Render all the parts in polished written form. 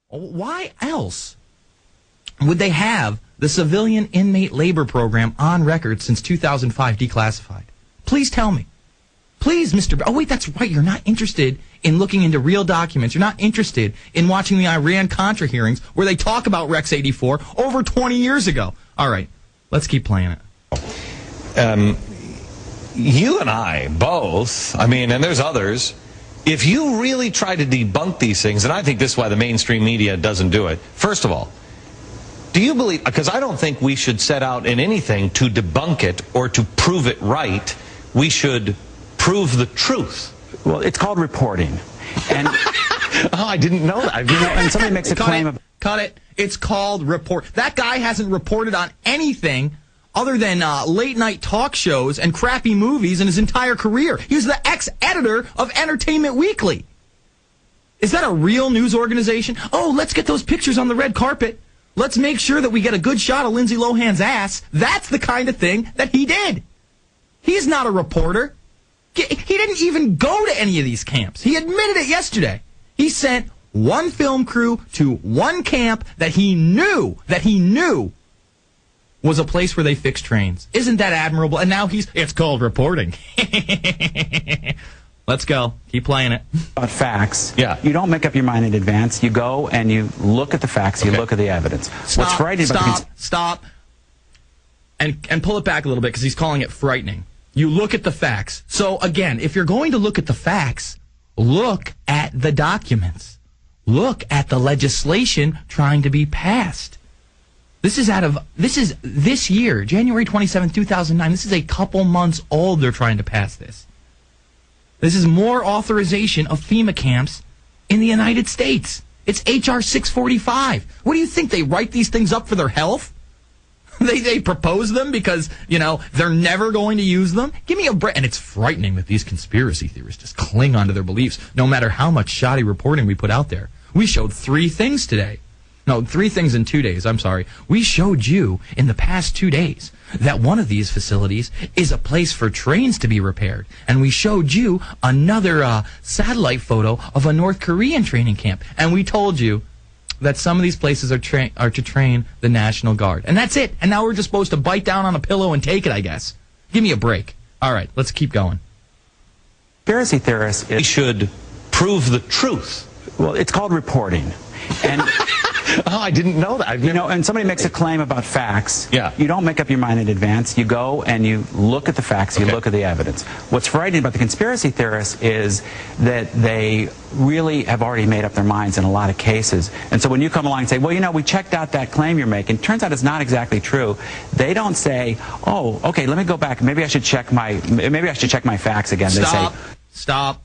Why else would they have the civilian inmate labor program on record since 2005 declassified? Please tell me. Please, Mr. Oh, wait, that's right. You're not interested in looking into real documents. You're not interested in watching the Iran-Contra hearings where they talk about Rex 84 over 20 years ago. All right, let's keep playing it. You and I both, and there's others, if you really try to debunk these things, and I think this is why the mainstream media doesn't do it, first of all, do you believe, because I don't think we should set out in anything to debunk it or to prove it right. We should prove the truth. Well, it's called reporting. And oh, I didn't know that. And somebody makes a claim of... Cut it. It's called report. That guy hasn't reported on anything other than late-night talk shows and crappy movies in his entire career. He was the ex-editor of Entertainment Weekly. Is that a real news organization? Oh, let's get those pictures on the red carpet. Let's make sure that we get a good shot of Lindsay Lohan's ass. That's the kind of thing that he did. He's not a reporter. He didn't even go to any of these camps. He admitted it yesterday. He sent one film crew to one camp that he knew was a place where they fix trains. Isn't that admirable? And now it's called reporting. Let's go. Keep playing it. About facts. Yeah. You don't make up your mind in advance. You go and you look at the facts. You look at the evidence. What's frightening about Stop. And pull it back a little bit because he's calling it frightening. You look at the facts. So, again, if you're going to look at the facts, look at the documents. Look at the legislation trying to be passed. This is this year, January 27, 2009. This is a couple months old they're trying to pass this. This is more authorization of FEMA camps in the United States. It's H.R. 645. What do you think? They write these things up for their health? They propose them because, they're never going to use them? Give me a break. And it's frightening that these conspiracy theorists just cling onto their beliefs no matter how much shoddy reporting we put out there. We showed 3 things today. No, 3 things in 2 days. I'm sorry. We showed you in the past 2 days that one of these facilities is a place for trains to be repaired. And we showed you another satellite photo of a North Korean training camp. And we told you that some of these places are to train the National Guard. And that's it. And now we're just supposed to bite down on a pillow and take it, I guess. Give me a break. All right, let's keep going. Conspiracy theorists... We should prove the truth. Well, it's called reporting. And... Oh, I didn't know that. And somebody makes a claim about facts. Yeah. You don't make up your mind in advance. You go and you look at the facts. You look at the evidence. What's frightening about the conspiracy theorists is that they really have already made up their minds in a lot of cases. And so when you come along and say, well, we checked out that claim you're making, turns out it's not exactly true. They don't say, oh, okay, let me go back. Maybe I should check my facts again. Stop.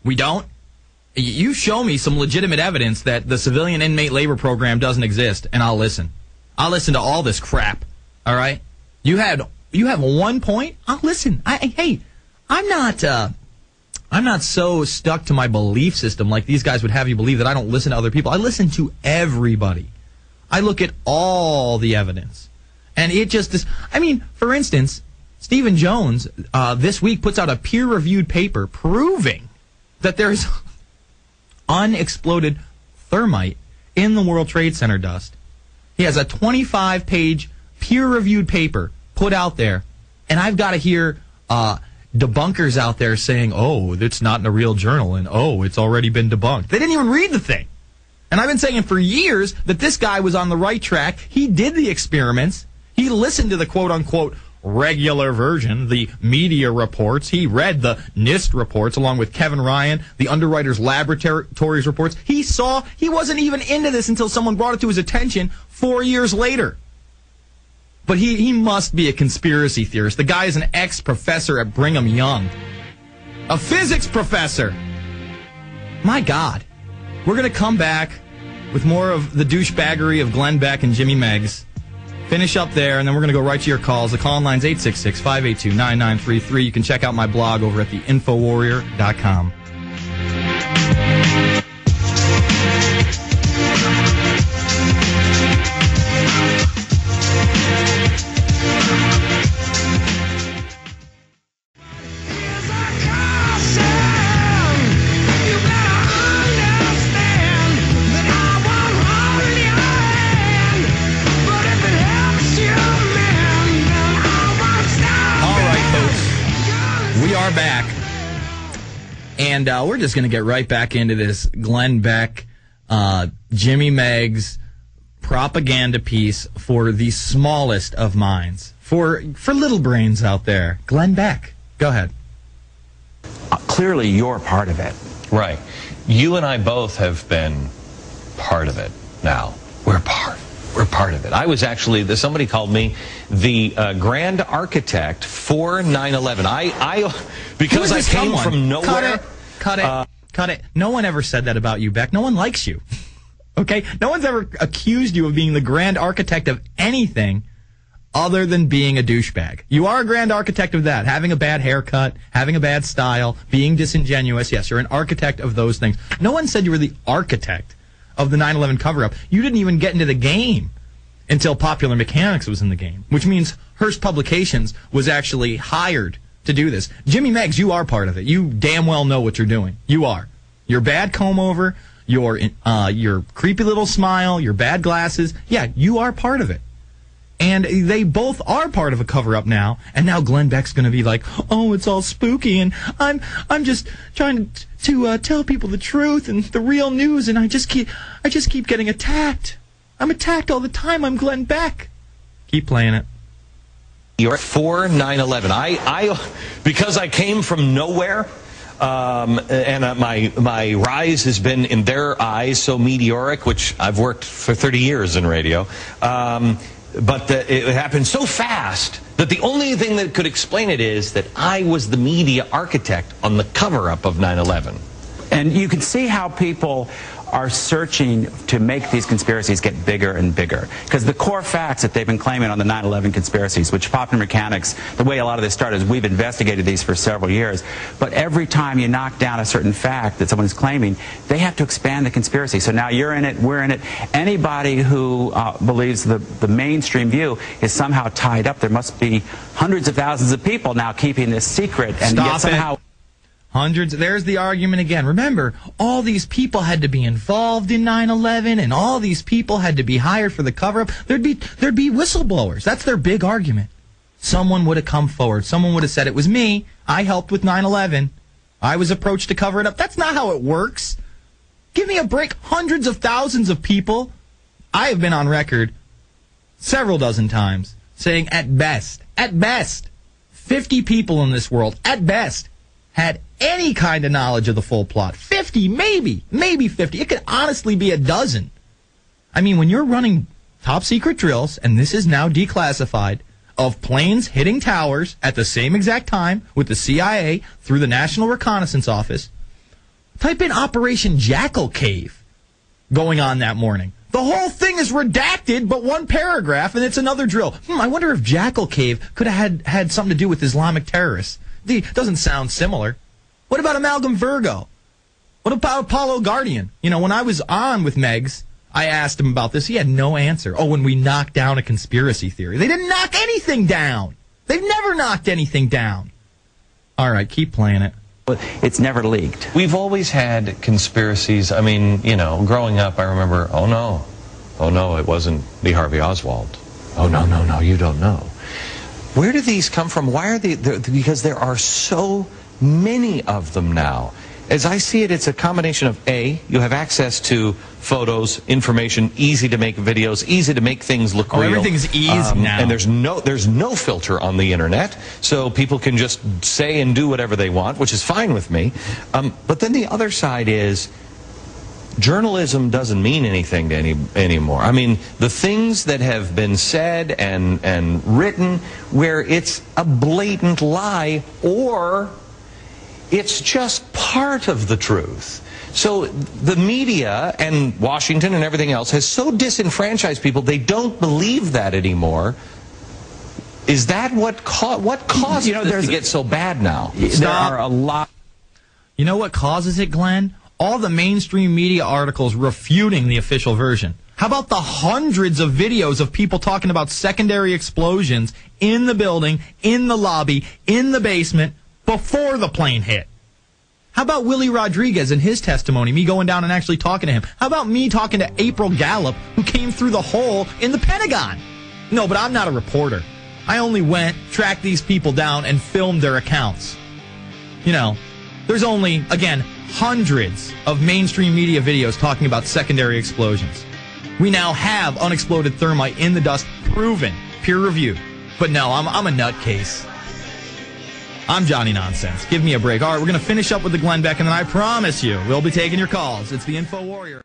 We don't. You show me some legitimate evidence that the civilian inmate labor program doesn't exist, and I'll listen. I'll listen to all this crap. All right? You have 1 point? I'll listen. I'm not so stuck to my belief system like these guys would have you believe that I don't listen to other people. I listen to everybody. I look at all the evidence. And it just is. For instance, Stephen Jones this week puts out a peer-reviewed paper proving that there's unexploded thermite in the World Trade Center dust. He has a 25-page peer-reviewed paper put out there, and I've got to hear debunkers out there saying, oh, it's not in a real journal, and oh, it's already been debunked. They didn't even read the thing. And I've been saying for years that this guy was on the right track. He did the experiments. He listened to the quote-unquote regular version, the media reports. He read the NIST reports along with Kevin Ryan, the Underwriters Laboratories reports. He wasn't even into this until someone brought it to his attention 4 years later. But he must be a conspiracy theorist. The guy is an ex-professor at Brigham Young. A physics professor. My God. We're going to come back with more of the douchebaggery of Glenn Beck and Jimmy Meggs. Finish up there, and then we're going to go right to your calls. The call line's 866-582-9933. You can check out my blog over at theinfowarrior.com. And we're just going to get right back into this Glenn Beck, Jimmy Meggs propaganda piece for the smallest of minds, for little brains out there. Glenn Beck, go ahead. Clearly, you're part of it. Right. You and I both have been part of it now. We're part of it. I was actually, somebody called me the grand architect for 9/11. Because I came from nowhere. Cut it. No one ever said that about you, Beck. No one likes you. Okay? No one's ever accused you of being the grand architect of anything other than being a douchebag. You are a grand architect of that. Having a bad haircut, having a bad style, being disingenuous. Yes, you're an architect of those things. No one said you were the architect of the 9/11 cover-up. You didn't even get into the game until Popular Mechanics was in the game, which means Hearst Publications was actually hired to do this. Jimmy Meggs, you are part of it. You damn well know what you're doing. You are. Your bad comb-over, your creepy little smile, your bad glasses. Yeah, you are part of it. And they both are part of a cover-up now. And now Glenn Beck's going to be like, oh, it's all spooky, and I'm just trying to tell people the truth and the real news, and I just keep getting attacked. I'm attacked all the time. I'm Glenn Beck. Keep playing it. You're for 9/11. Because I came from nowhere, and my rise has been, in their eyes, so meteoric, which I've worked for 30 years in radio. But it happened so fast that the only thing that could explain it is that I was the media architect on the cover-up of 9/11. And you can see how people are searching to make these conspiracies get bigger and bigger. Because the core facts that they've been claiming on the 9/11 conspiracies, which Popular Mechanics, the way a lot of this started is we've investigated these for several years, but every time you knock down a certain fact that someone is claiming, they have to expand the conspiracy. So now you're in it, we're in it. Anybody who believes the mainstream view is somehow tied up. There must be hundreds of thousands of people now keeping this secret, and yet somehow... Hundreds. There's the argument again. Remember, all these people had to be involved in 9/11, and all these people had to be hired for the cover-up. There'd be whistleblowers. That's their big argument. Someone would have come forward. Someone would have said, it was me. I helped with 9/11. I was approached to cover it up. That's not how it works. Give me a break. Hundreds of thousands of people. I have been on record several dozen times saying at best, 50 people in this world, at best, had any kind of knowledge of the full plot. 50, maybe 50. It could honestly be a dozen. I mean, when you're running top secret drills, and this is now declassified, of planes hitting towers at the same exact time with the CIA through the National Reconnaissance Office, type in Operation Jackal Cave going on that morning. The whole thing is redacted, but one paragraph, and it's another drill. I wonder if Jackal Cave could have had something to do with Islamic terrorists. Doesn't sound similar. What about Amalgam Virgo? What about Apollo Guardian? You know, when I was on with Meggs, I asked him about this. He had no answer. Oh, when we knocked down a conspiracy theory. They didn't knock anything down. They've never knocked anything down. All right, keep playing it. It's never leaked. We've always had conspiracies. I mean, you know, growing up, I remember, oh no, it wasn't Lee Harvey Oswald. Oh, no, you don't know. Where do these come from? Why are they? Because there are so many of them now. As I see it, it's a combination of A, you have access to photos, information, easy to make videos, easy to make things look real. Everything's easy now. And there's no filter on the internet, so people can just say and do whatever they want, which is fine with me. But then the other side is journalism doesn't mean anything to anymore. I mean, the things that have been said and written where it's a blatant lie or it's just part of the truth. So the media and Washington and everything else has so disenfranchised people, they don't believe that anymore. Is that what caused this to get so bad now? There are a lot. You know what causes it, Glenn? All the mainstream media articles refuting the official version. How about the hundreds of videos of people talking about secondary explosions in the building, in the lobby, in the basement, before the plane hit? How about Willie Rodriguez and his testimony, me going down and actually talking to him? How about me talking to April Gallup, who came through the hole in the Pentagon? No, but I'm not a reporter. I only went, tracked these people down, and filmed their accounts. You know, there's only, again, hundreds of mainstream media videos talking about secondary explosions. We now have unexploded thermite in the dust, proven, peer-reviewed. But no, I'm a nutcase. I'm Johnny Nonsense. Give me a break. All right, we're going to finish up with the Glenn Beck, and then I promise you, we'll be taking your calls. It's the Info Warrior.